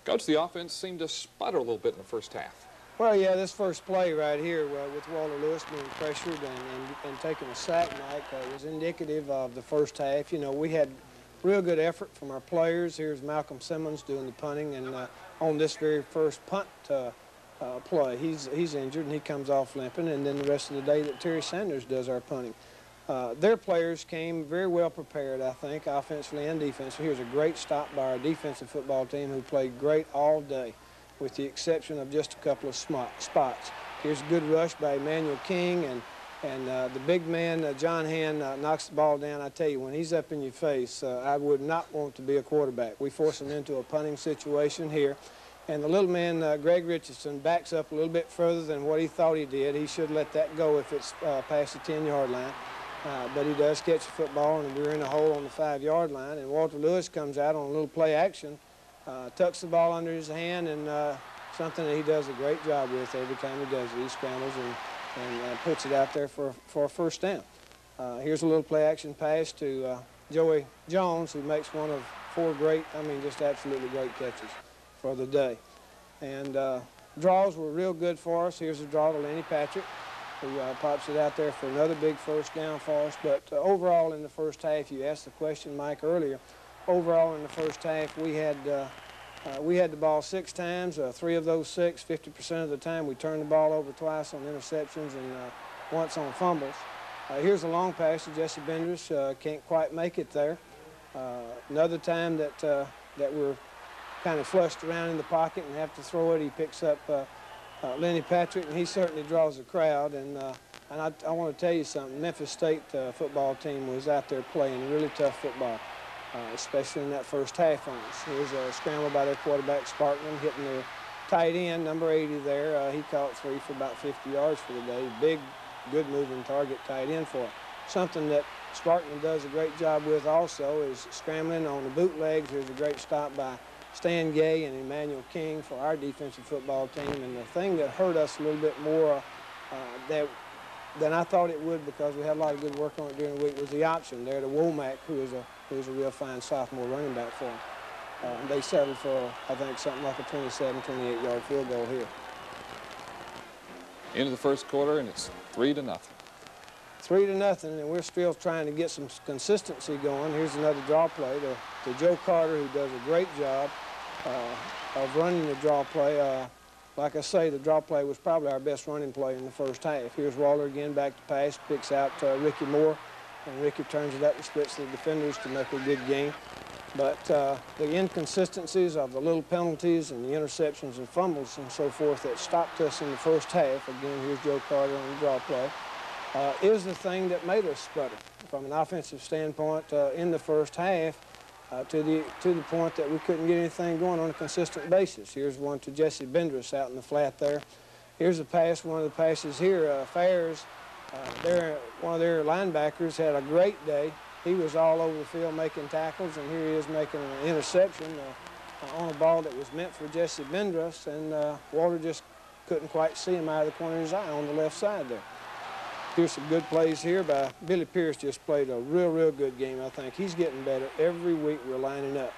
Coach, the offense seemed to sputter a little bit in the first half. Well, yeah, this first play right here with Walter Lewis being pressured and taking a sack, Mike, was indicative of the first half. You know, we had real good effort from our players. Here's Malcolm Simmons doing the punting, and on this very first punt play, he's injured and he comes off limping, and then the rest of the day that Terry Sanders does our punting. Their players came very well prepared, I think, offensively and defensively. Here's a great stop by our defensive football team who played great all day, with the exception of just a couple of spots. Here's a good rush by Emmanuel King, and the big man, John Hand, knocks the ball down. I tell you, when he's up in your face, I would not want to be a quarterback. We force him into a punting situation here. And the little man, Greg Richardson, backs up a little bit further than what he thought he did. He should let that go if it's past the 10-yard line. But he does catch the football, and we're in a hole on the 5-yard line. And Walter Lewis comes out on a little play action, tucks the ball under his hand, and something that he does a great job with every time he does it. He scrambles and puts it out there for a first down. Here's a little play action pass to Joey Jones, who makes one of 4 great, I mean, just absolutely great catches for the day. And draws were real good for us. Here's a draw to Lenny Patrick, who pops it out there for another big first down for us. But overall in the first half, you asked the question, Mike, earlier, overall in the first half, we had the ball 6 times, 3 of those 6, 50% of the time. We turned the ball over twice on interceptions and once on fumbles. Here's a long pass to Jesse Benders, can't quite make it there. Another time that we're kind of flushed around in the pocket and have to throw it, he picks up Lenny Patrick, and he certainly draws a crowd. And I want to tell you something, Memphis State football team was out there playing really tough football, especially in that first half on us. Here's a scramble by their quarterback, Sparkman, hitting their tight end, number 80 there. He caught 3 for about 50 yards for the day. Big, good moving target tight end for him. Something that Sparkman does a great job with also is scrambling on the bootlegs. Here's a great stop by Stan Gay and Emmanuel King for our defensive football team. And the thing that hurt us a little bit more than I thought it would, because we had a lot of good work on it during the week, was the option there to Womack, who is a real fine sophomore running back for them. They settled for, I think, something like a 27, 28-yard field goal here. Into the first quarter, and it's 3-0. 3-0, and we're still trying to get some consistency going. Here's another draw play to Joe Carter, who does a great job of running the draw play. Like I say, the draw play was probably our best running play in the first half. Here's Waller again back to pass, picks out Ricky Moore, and Ricky turns it up and splits the defenders to make a good game. But the inconsistencies of the little penalties and the interceptions and fumbles and so forth that stopped us in the first half, again, here's Joe Carter on the draw play, is the thing that made us sputter from an offensive standpoint in the first half, to the point that we couldn't get anything going on a consistent basis. Here's one to Jesse Bendris out in the flat there. Here's a pass, one of the passes here. Fairs, one of their linebackers, had a great day. He was all over the field making tackles, and here he is making an interception on a ball that was meant for Jesse Bendris, and Walter just couldn't quite see him out of the corner of his eye on the left side there. Here's some good plays here by Billy Pierce. Just played a real good game, I think. He's getting better every week we're lining up.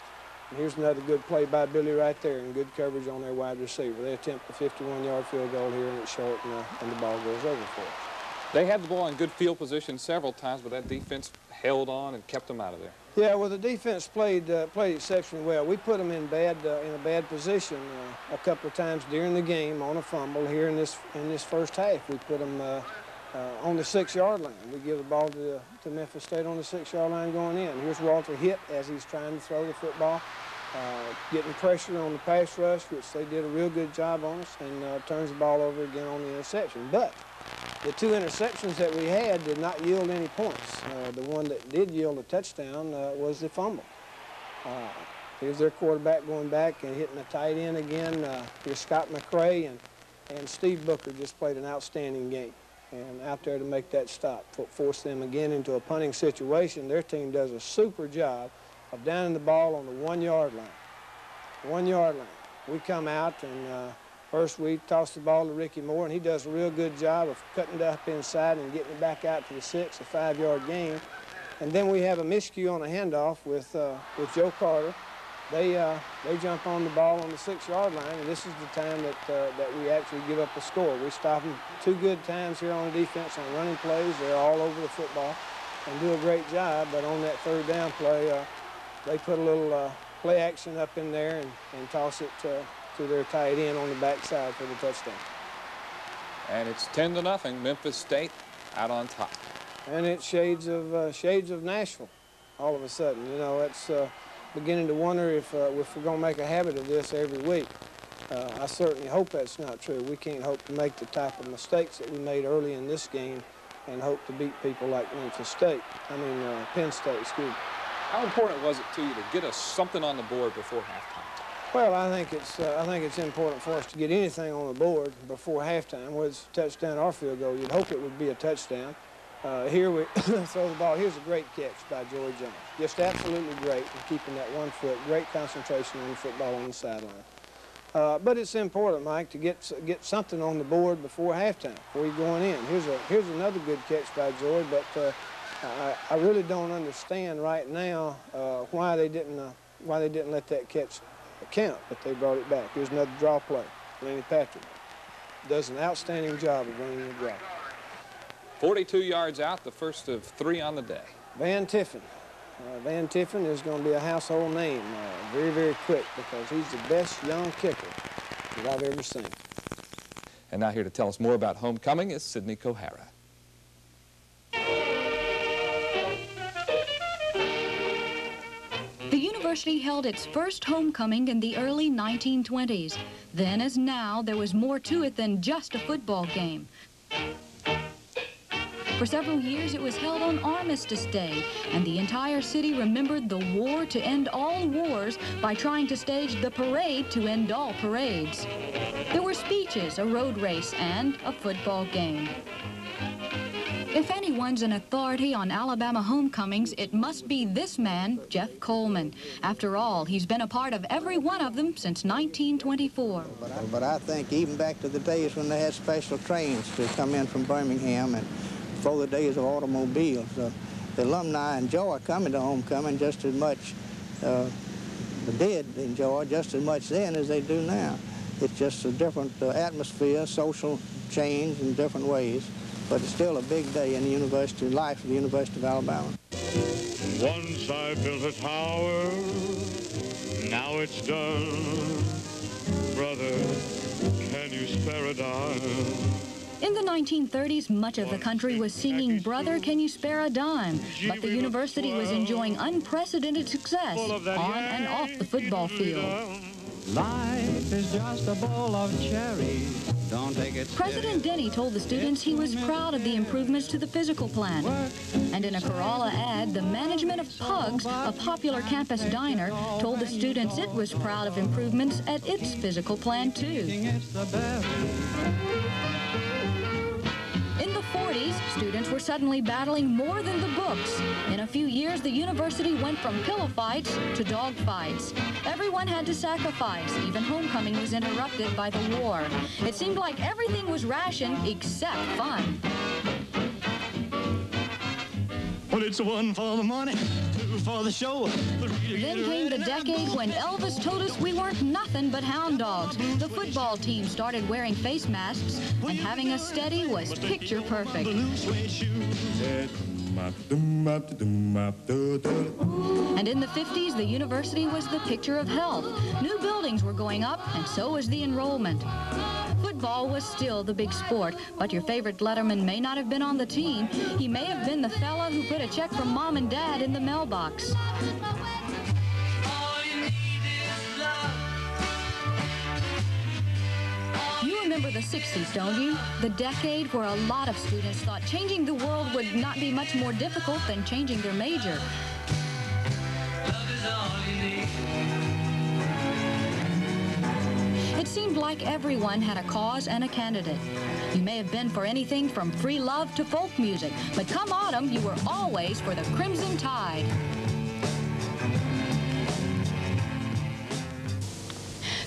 And here's another good play by Billy right there, and good coverage on their wide receiver. They attempt a 51-yard field goal here, and it's short, and the ball goes over for us. They had the ball in good field position several times, but that defense held on and kept them out of there. Yeah, well, the defense played exceptionally well. We put them in a bad position a couple of times during the game on a fumble. Here in this first half, we put them on the 6-yard line. We give the ball to Memphis State on the 6-yard line going in. Here's Walter hit as he's trying to throw the football, getting pressure on the pass rush, which they did a real good job on us, and turns the ball over again on the interception. But the 2 interceptions that we had did not yield any points. The one that did yield a touchdown was the fumble. Here's their quarterback going back and hitting a tight end again. Here's Scott McRae, and Steve Booker just played an outstanding game. And out there to make that stop, force them again into a punting situation. Their team does a super job of downing the ball on the 1-yard line. 1-yard line. We come out, and first we toss the ball to Ricky Moore, and he does a real good job of cutting it up inside and getting it back out to the 6, a 5-yard gain. And then we have a miscue on a handoff with Joe Carter, they jump on the ball on the 6-yard line, and this is the time that we actually give up a score. We stop them 2 good times here on defense on running plays. They're all over the football and do a great job, but on that 3rd down play, they put a little play action up in there and toss it to their tight end on the backside for the touchdown. And it's 10-0, Memphis State out on top. And it's shades of Nashville all of a sudden. You know, it's beginning to wonder if we're going to make a habit of this every week. I certainly hope that's not true. We can't hope to make the type of mistakes that we made early in this game and hope to beat people like Memphis State. Penn State, excuse me. How important was it to you to get us something on the board before halftime? Well, I think it's important for us to get anything on the board before halftime, whether it's a touchdown or field goal. You'd hope it would be a touchdown. Here we throw the ball. Here's a great catch by Joey Jones. Just absolutely great in keeping that 1 foot. Great concentration on the football on the sideline. But it's important, Mike, to get something on the board before halftime, before you're going in. Here's another good catch by Joey, but I really don't understand right now why they didn't let that catch count, but they brought it back. Here's another draw play. Lenny Patrick does an outstanding job of running the draw. 42 yards out, the first of 3 on the day. Van Tiffen. Van Tiffen is going to be a household name very, very quick because he's the best young kicker that I've ever seen. And now here to tell us more about homecoming is Sidney Kohara. The university held its first homecoming in the early 1920s. Then as now, there was more to it than just a football game. For several years, it was held on Armistice Day, and the entire city remembered the war to end all wars by trying to stage the parade to end all parades. There were speeches, a road race, and a football game. If anyone's an authority on Alabama homecomings, it must be this man, Jeff Coleman. After all, he's been a part of every one of them since 1924. But I think even back to the days when they had special trains to come in from Birmingham and before the days of automobiles, the alumni enjoy coming to homecoming just as much, did enjoy just as much then as they do now. It's just a different atmosphere, social change in different ways. But it's still a big day in the university life of the University of Alabama. Once I built a tower, now it's done. Brother, can you spare a dime? In the 1930s, much of the country was singing "Brother, Can You Spare a Dime?" But the university was enjoying unprecedented success on and off the football field. Life is just a bowl of cherries. Don't take it. President Denny told the students he was proud of the improvements to the physical plan. And in a Corolla ad, the management of Pugs, a popular campus diner, told the students it was proud of improvements at its physical plan, too. In the 40s, students were suddenly battling more than the books. In a few years, the university went from pillow fights to dog fights. Everyone had to sacrifice. Even homecoming was interrupted by the war. It seemed like everything was rationed except fun. Well, it's 1 for the money, 2 for the show. Then came the decade when Elvis told us we weren't nothing but hound dogs. The football team started wearing face masks, and having us steady was picture perfect. And in the 50s, the university was the picture of health. New buildings were going up, and so was the enrollment. Football was still the big sport, but your favorite letterman may not have been on the team. He may have been the fella who put a check from Mom and Dad in the mailbox. You remember the 60s, don't you? The decade where a lot of students thought changing the world would not be much more difficult than changing their major. It seemed like everyone had a cause and a candidate. You may have been for anything from free love to folk music, but come autumn, you were always for the Crimson Tide.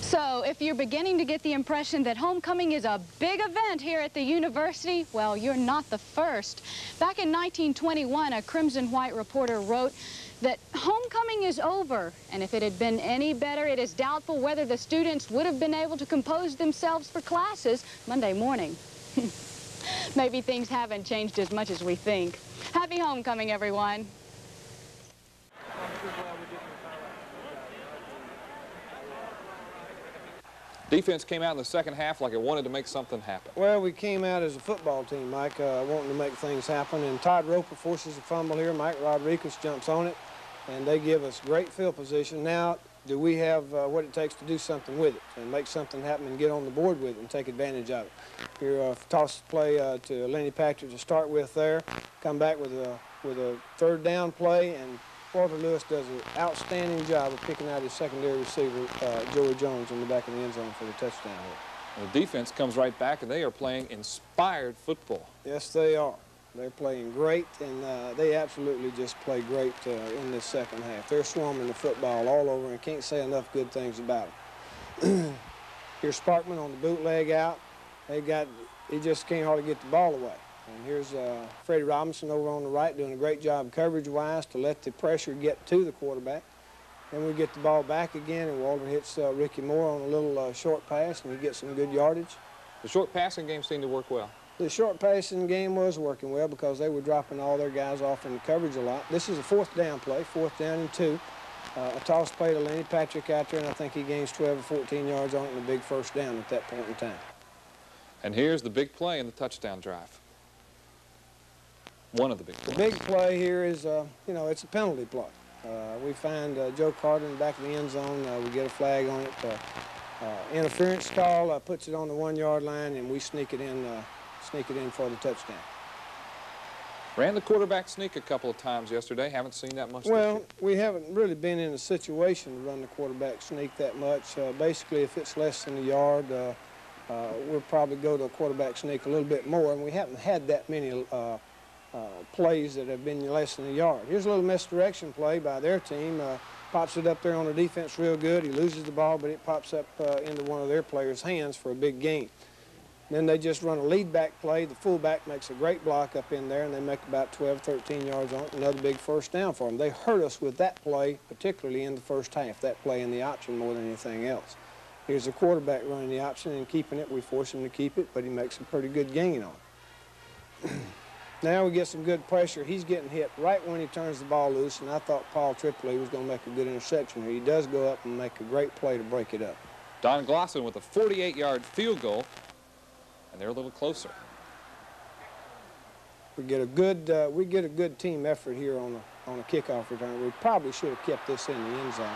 So, if you're beginning to get the impression that homecoming is a big event here at the university, well, you're not the first. Back in 1921, a Crimson White reporter wrote, that homecoming is over, and if it had been any better, it is doubtful whether the students would have been able to compose themselves for classes Monday morning. Maybe things haven't changed as much as we think. Happy homecoming, everyone. Defense came out in the second half like it wanted to make something happen. Well, we came out as a football team, Mike, wanting to make things happen. And Todd Roper forces a fumble here. Mike Rodriguez jumps on it, and they give us great field position. Now, do we have what it takes to do something with it and make something happen and get on the board with it and take advantage of it? Here, toss play to Lenny Patrick to start with there. Come back with a third down play, and Walter Lewis does an outstanding job of picking out his secondary receiver, Joey Jones, in the back of the end zone for the touchdown here. The defense comes right back, and they are playing inspired football. Yes, they are. They're playing great, and they absolutely just play great in this second half. They're swarming the football all over, and can't say enough good things about it. Here's Sparkman on the bootleg out. He just can't hardly get the ball away. And here's Freddie Robinson over on the right doing a great job coverage-wise to let the pressure get to the quarterback. Then we get the ball back again, and Walter hits Ricky Moore on a little short pass, and he gets some good yardage. The short passing game seemed to work well. The short passing game was working well because they were dropping all their guys off in the coverage a lot. This is a fourth down play, 4th down and 2. A toss play to Lenny Patrick out there, and I think he gains 12 or 14 yards on it and a big first down at that point in time. And here's the big play in the touchdown drive. One of the big plays. The big play here is, you know, it's a penalty play. We find Joe Carter in the back of the end zone. We get a flag on it. Interference call puts it on the 1-yard line, and we sneak it in for the touchdown. Ran the quarterback sneak a couple of times yesterday. Haven't seen that much. Well, we haven't really been in a situation to run the quarterback sneak that much. Basically, if it's less than a yard, we'll probably go to a quarterback sneak a little bit more, and we haven't had that many plays that have been less than a yard. Here's a little misdirection play by their team. Pops it up there on the defense real good. He loses the ball, but it pops up into one of their players' hands for a big gain. Then they just run a lead back play. The fullback makes a great block up in there, and they make about 12, 13 yards on it. Another big first down for them. They hurt us with that play, particularly in the first half, that play in the option more than anything else. Here's the quarterback running the option and keeping it. We force him to keep it, but he makes a pretty good gain on it. Now we get some good pressure. He's getting hit right when he turns the ball loose, and I thought Paul Tripoli was going to make a good interception here. He does go up and make a great play to break it up. Don Glosson with a 48-yard field goal, and they're a little closer. We get a good team effort here on a kickoff return. We probably should have kept this in the end zone,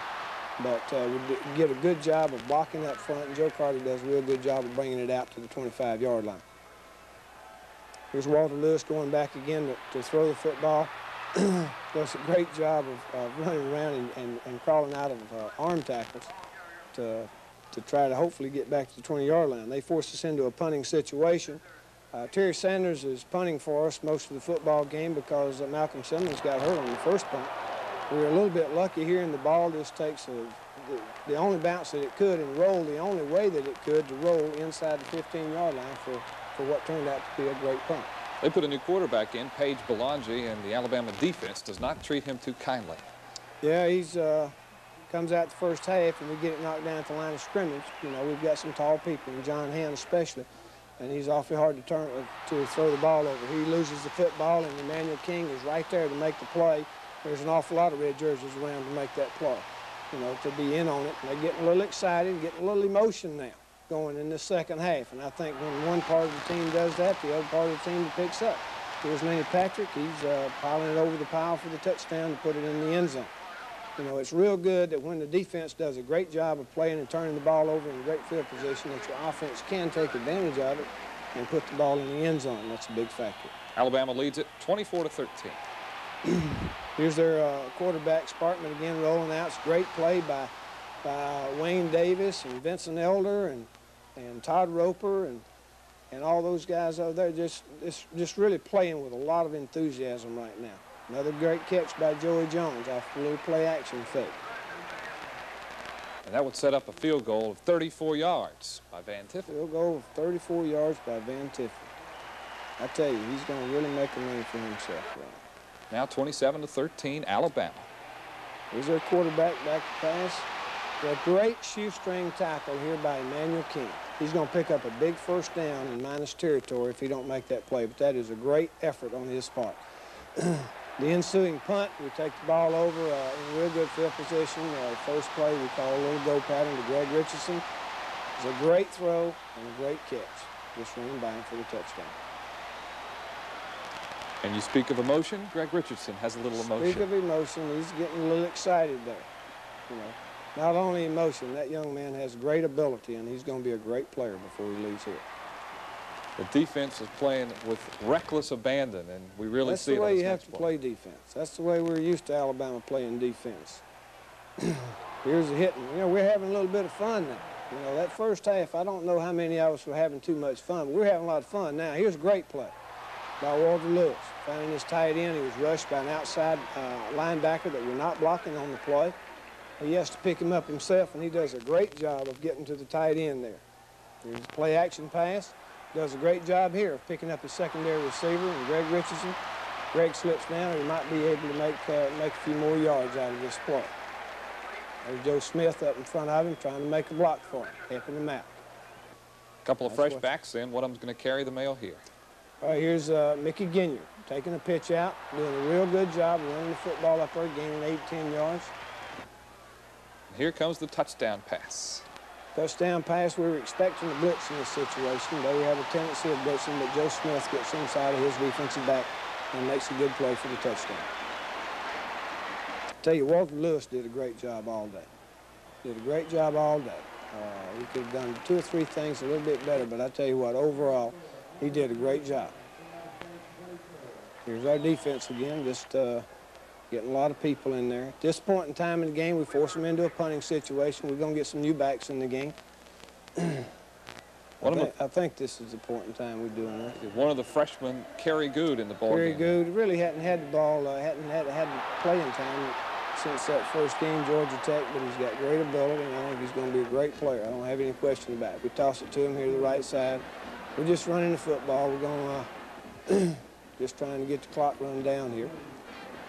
but we get a good job of blocking up front, and Joe Carter does a real good job of bringing it out to the 25-yard line. Here's Walter Lewis going back again to throw the football. Does a great job of running around and crawling out of arm tackles to try to hopefully get back to the 20-yard line. They forced us into a punting situation. Terry Sanders is punting for us most of the football game because Malcolm Simmons got hurt on the first punt. We were a little bit lucky here, and the ball just takes the only bounce that it could and roll the only way that it could to roll inside the 15-yard line for what turned out to be a great punt. They put a new quarterback in, Paige Belangi, and the Alabama defense does not treat him too kindly. Yeah, he's comes out the first half, and we get it knocked down at the line of scrimmage. You know, we've got some tall people, and John Hand especially, and he's awfully hard to throw the ball over. He loses the football, and Emmanuel King is right there to make the play. There's an awful lot of red jerseys around to make that play, you know, to be in on it. And they're getting a little excited, getting a little emotion now going in the second half. And I think when one part of the team does that, the other part of the team picks up. Here's Lenny Patrick. He's piling it over the pile for the touchdown to put it in the end zone. You know, it's real good that when the defense does a great job of playing and turning the ball over in a great field position, that your offense can take advantage of it and put the ball in the end zone. That's a big factor. Alabama leads it 24-13. Here's their quarterback, Sparkman, again rolling out. It's a great play by Wayne Davis and Vincent Elder and Todd Roper and all those guys over there, just really playing with a lot of enthusiasm right now. Another great catch by Joey Jones off a little play-action fake. And that would set up a field goal of 34 yards by Van Tiffin. Field goal of 34 yards by Van Tiffin. I tell you, he's going to really make a name for himself. Right? Now 27-13, Alabama. Here's their quarterback back to pass. A great shoestring tackle here by Emmanuel King. He's going to pick up a big first down in minus territory if he don't make that play, but that is a great effort on his part. The ensuing punt, we take the ball over in real good field position. First play, we call a little go pattern to Greg Richardson. It's a great throw and a great catch. Just running by him for the touchdown. And you speak of emotion, Greg Richardson has a little emotion. Speak of emotion, he's getting a little excited there. You know, not only emotion, that young man has great ability, and he's going to be a great player before he leaves here. The defense is playing with reckless abandon, and we really see it on this That's the way you have next to play. play defense. That's the way we're used to Alabama playing defense. Here's a hitting. You know, we're having a little bit of fun now. You know, that first half, I don't know how many of us were having too much fun, but we're having a lot of fun now. Here's a great play by Walter Lewis. Finding his tight end, he was rushed by an outside linebacker that we're not blocking on the play. He has to pick him up himself, and he does a great job of getting to the tight end there. Here's a play action pass. Does a great job here of picking up his secondary receiver, and Greg Richardson. Greg slips down, he might be able to make a few more yards out of this play. There's Joe Smith up in front of him trying to make a block for him, helping him out. A couple of fresh backs in. One of them's going to carry the mail here. All right, here's Mickey Ginier taking a pitch out, doing a real good job running the football up there, gaining 8-10 yards. And here comes the touchdown pass. Touchdown pass, we were expecting a blitz in this situation. They have a tendency of blitzing, but Joe Smith gets inside of his defensive back and makes a good play for the touchdown. I tell you, Walter Lewis did a great job all day. Did a great job all day. He could have done 2 or 3 things a little bit better, but I tell you what, overall, he did a great job. Here's our defense again, just getting a lot of people in there. At this point in time in the game, we force them into a punting situation. We're going to get some new backs in the game. I think this is the point in time we're doing that. One of the freshmen, Kerry Good, in the ball Kerry game. Good really hadn't had the ball, hadn't had playing time since that first game, Georgia Tech, but he's got great ability, and I think he's going to be a great player. I don't have any question about it. We toss it to him here to the right side. We're just running the football. We're going to just trying to get the clock run down here.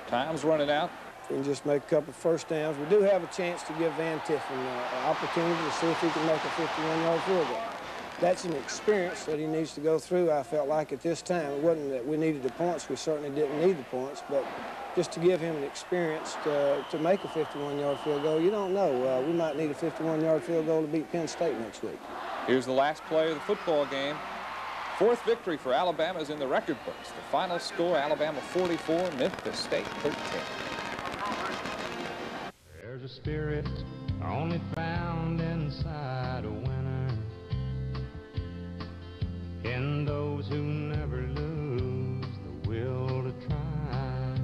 Time's running out. We can just make a couple first downs. We do have a chance to give Van Tiffen an opportunity to see if he can make a 51-yard field goal. That's an experience that he needs to go through, I felt like, at this time. It wasn't that we needed the points. We certainly didn't need the points, but just to give him an experience to make a 51-yard field goal. You don't know. We might need a 51-yard field goal to beat Penn State next week. Here's the last play of the football game. 4th victory for Alabama is in the record books. The final score, Alabama 44, Memphis State 13. There's a spirit only found inside a winner, in those who never lose the will to try,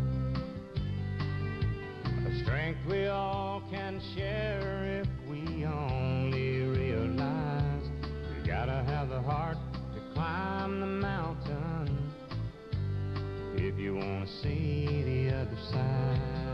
a strength we all can share if we only realize we gotta have the heart to climb the mountain if you want to see the other side.